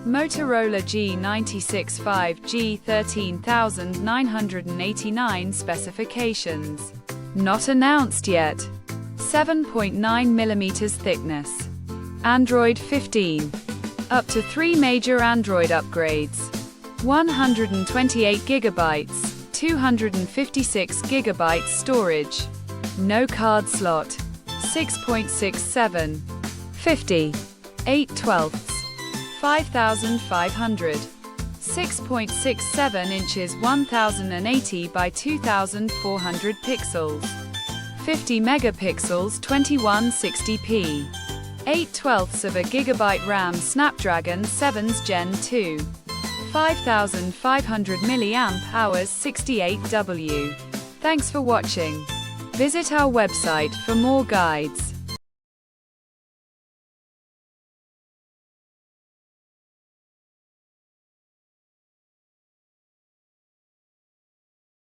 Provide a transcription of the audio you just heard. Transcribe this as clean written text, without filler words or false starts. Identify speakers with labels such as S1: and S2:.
S1: Motorola G96 5G 13989 specifications. Not announced yet. 7.9mm thickness. Android 15. Up to 3 major Android upgrades. 128GB, 256GB storage. No card slot. 6.67. 50. 8/12. 5500. 6.67 inches 1080 by 2400 pixels. 50 megapixels 2160p. 8/12 of a gigabyte RAM Snapdragon 7's Gen 2. 5500 mAh 68W. Thanks for watching. Visit our website for more guides.